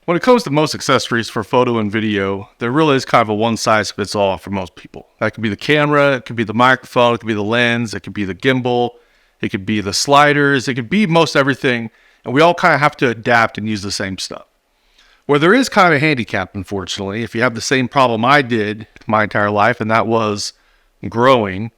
When it comes to most accessories for photo and video, there really is kind of a one-size-fits-all for most people. That could be the camera, it could be the microphone, it could be the lens, it could be the gimbal, it could be the sliders, it could be most everything, and we all kind of have to adapt and use the same stuff. Where there is kind of a handicap, unfortunately, if you have the same problem I did my entire life, and that was growing,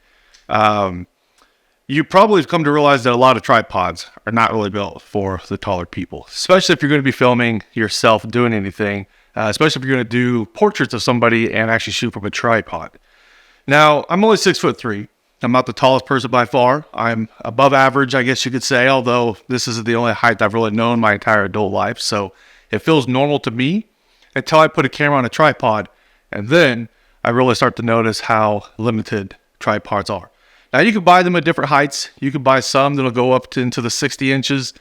you probably have come to realize that a lot of tripods are not really built for the taller people, especially if you're going to be filming yourself doing anything, especially if you're going to do portraits of somebody and actually shoot from a tripod. Now, I'm only 6'3". I'm not the tallest person by far. I'm above average, I guess you could say, although this isn't the only height I've really known my entire adult life. So it feels normal to me until I put a camera on a tripod, and then I really start to notice how limited tripods are. Now, you can buy them at different heights. You can buy some that'll go up into the 60 inches.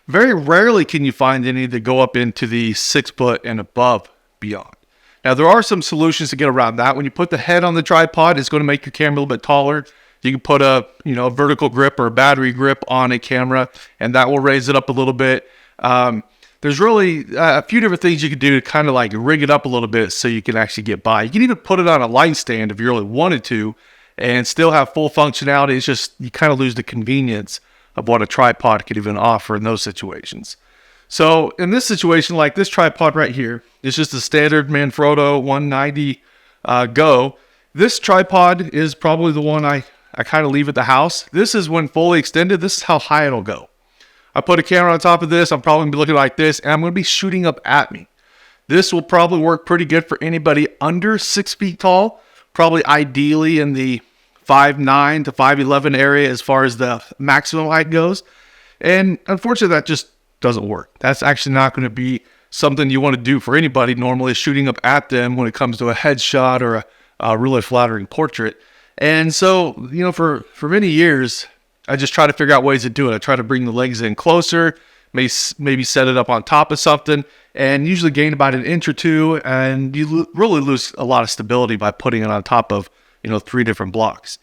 Very rarely can you find any that go up into the 6 foot and above beyond. Now, there are some solutions to get around that. When you put the head on the tripod, it's going to make your camera a little bit taller. You can put a vertical grip or a battery grip on a camera, and that will raise it up a little bit. There's really a few different things you can do to kind of like rig it up a little bit so you can actually get by. You can even put it on a light stand if you really wanted to, and still have full functionality. It's just you kind of lose the convenience of what a tripod could even offer in those situations. So in this situation, like this tripod right here, it's just a standard Manfrotto 190 Go. This tripod is probably the one I kind of leave at the house. This is when fully extended. This is how high it'll go. I put a camera on top of this. I'm probably going to be looking like this, and I'm going to be shooting up at me. This will probably work pretty good for anybody under 6 feet tall, probably ideally in the 5'9" to 5'11" area as far as the maximum height goes. And unfortunately, that just doesn't work. That's actually not going to be something you want to do for anybody normally, shooting up at them when it comes to a headshot or a really flattering portrait. And so, for many years, I just try to figure out ways to do it. I try to bring the legs in closer, maybe set it up on top of something, and usually gain about an inch or two, and you really lose a lot of stability by putting it on top of 3 different blocks.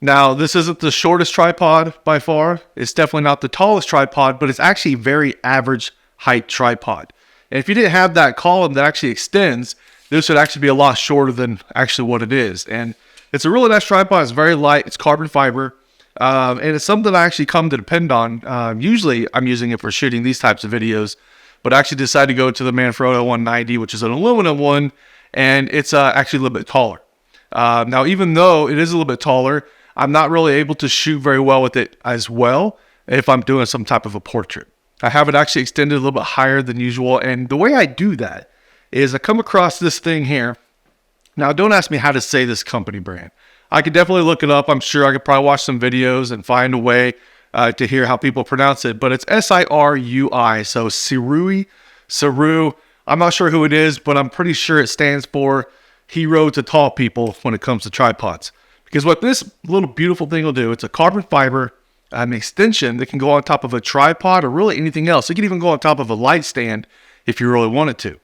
Now, this isn't the shortest tripod by far. It's definitely not the tallest tripod, but it's actually a very average height tripod. And if you didn't have that column that actually extends, this would actually be a lot shorter than actually what it is. And it's a really nice tripod. It's very light. It's carbon fiber. And it's something I actually come to depend on. Usually I'm using it for shooting these types of videos, but I actually decided to go to the Manfrotto 190, which is an aluminum one, and it's actually a little bit taller. Now, even though it is a little bit taller, I'm not really able to shoot very well with it as well if I'm doing some type of a portrait. I have it actually extended a little bit higher than usual, and the way I do that is I come across this thing here. Now, don't ask me how to say this company brand. I could definitely look it up. I'm sure I could probably watch some videos and find a way to hear how people pronounce it, but it's Sirui, so Sirui. I'm not sure who it is, but I'm pretty sure it stands for hero to tall people when it comes to tripods. Because what this little beautiful thing will do, it's a carbon fiber extension that can go on top of a tripod or really anything else. It can even go on top of a light stand if you really wanted to.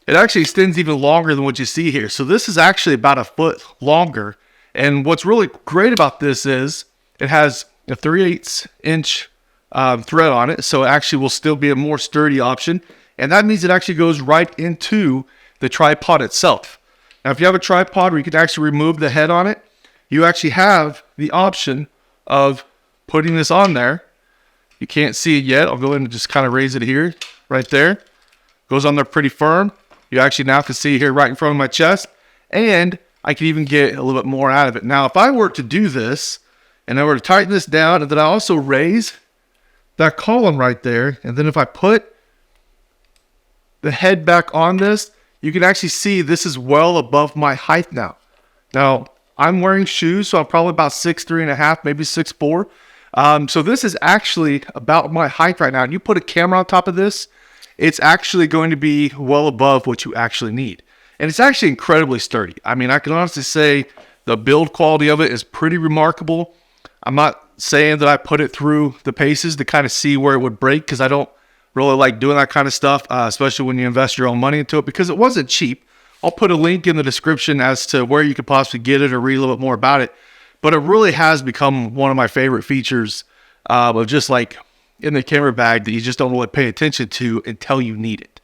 It actually extends even longer than what you see here. So this is actually about a foot longer. And what's really great about this is it has a 3/8 inch thread on it. So it actually will still be a more sturdy option. And that means it actually goes right into the tripod itself. Now, if you have a tripod where you can actually remove the head on it, you actually have the option of putting this on there. You can't see it yet. I'll go in and just kind of raise it here, right there. Goes on there pretty firm. You actually now can see here right in front of my chest, and I can even get a little bit more out of it. Now, if I were to do this, and I were to tighten this down, and then I also raise that column right there, and then if I put the head back on this, you can actually see this is well above my height now. Now, I'm wearing shoes, so I'm probably about 6'3.5", maybe 6'4". So this is actually about my height right now. And you put a camera on top of this, it's actually going to be well above what you actually need. And it's actually incredibly sturdy. I mean, I can honestly say the build quality of it is pretty remarkable. I'm not saying that I put it through the paces to kind of see where it would break, because I don't really like doing that kind of stuff, especially when you invest your own money into it, because it wasn't cheap. I'll put a link in the description as to where you could possibly get it or read a little bit more about it. But it really has become one of my favorite features of just like in the camera bag that you just don't really pay attention to until you need it.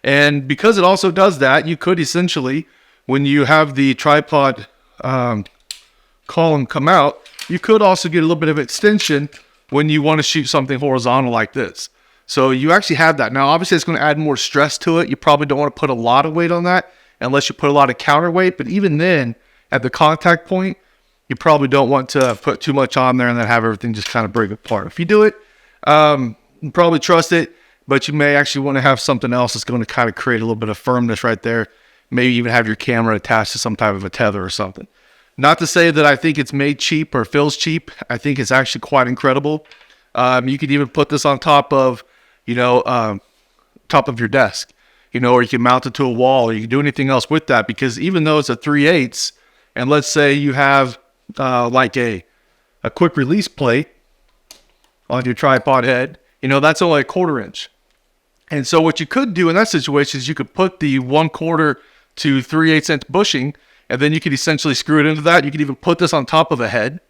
And because it also does that, you could essentially, when you have the tripod column come out, you could also get a little bit of extension when you want to shoot something horizontal like this. So you actually have that. Now, obviously, it's going to add more stress to it. You probably don't want to put a lot of weight on that unless you put a lot of counterweight. But even then, at the contact point, you probably don't want to put too much on there and then have everything just kind of break apart. If you do it, you probably trust it, but you may actually want to have something else that's going to kind of create a little bit of firmness right there. Maybe even have your camera attached to some type of a tether or something. Not to say that I think it's made cheap or feels cheap. I think it's actually quite incredible. You could even put this on top of, top of your desk, or you can mount it to a wall, or you can do anything else with that, because even though it's a 3/8, and let's say you have like a quick release plate on your tripod head, that's only a 1/4 inch. And so what you could do in that situation is you could put the 1/4 to 3/8 inch bushing, and then you could essentially screw it into that. You could even put this on top of a head,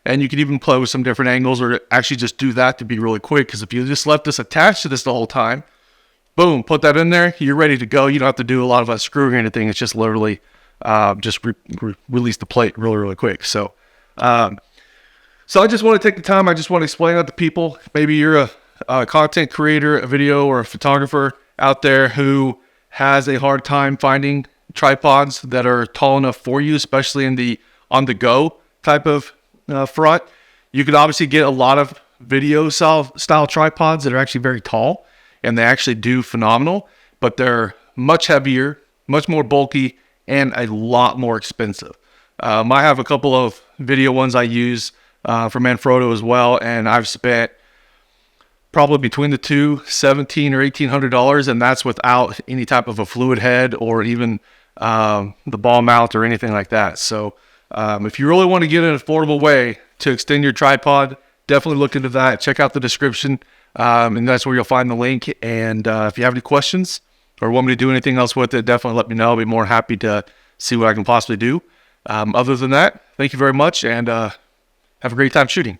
and you could even play with some different angles, or actually just do that to be really quick. Because if you just left this attached to this the whole time, boom, put that in there, you're ready to go. You don't have to do a lot of unscrewing or anything. It's just literally release the plate really, really quick. So I just want to take the time. I just want to explain that to people. Maybe you're a content creator, a video or a photographer out there who has a hard time finding tripods that are tall enough for you, especially in the on-the-go type of front. You could obviously get a lot of video style tripods that are actually very tall, and they actually do phenomenal, but they're much heavier, much more bulky, and a lot more expensive. I have a couple of video ones I use from Manfrotto as well, and I've spent probably between the two, $1,700 or $1,800, and that's without any type of a fluid head or even the ball mount or anything like that. So if you really want to get an affordable way to extend your tripod, definitely look into that. Check out the description, and that's where you'll find the link. And if you have any questions or want me to do anything else with it, definitely let me know. I'll be more happy to see what I can possibly do. Other than that, thank you very much, and have a great time shooting.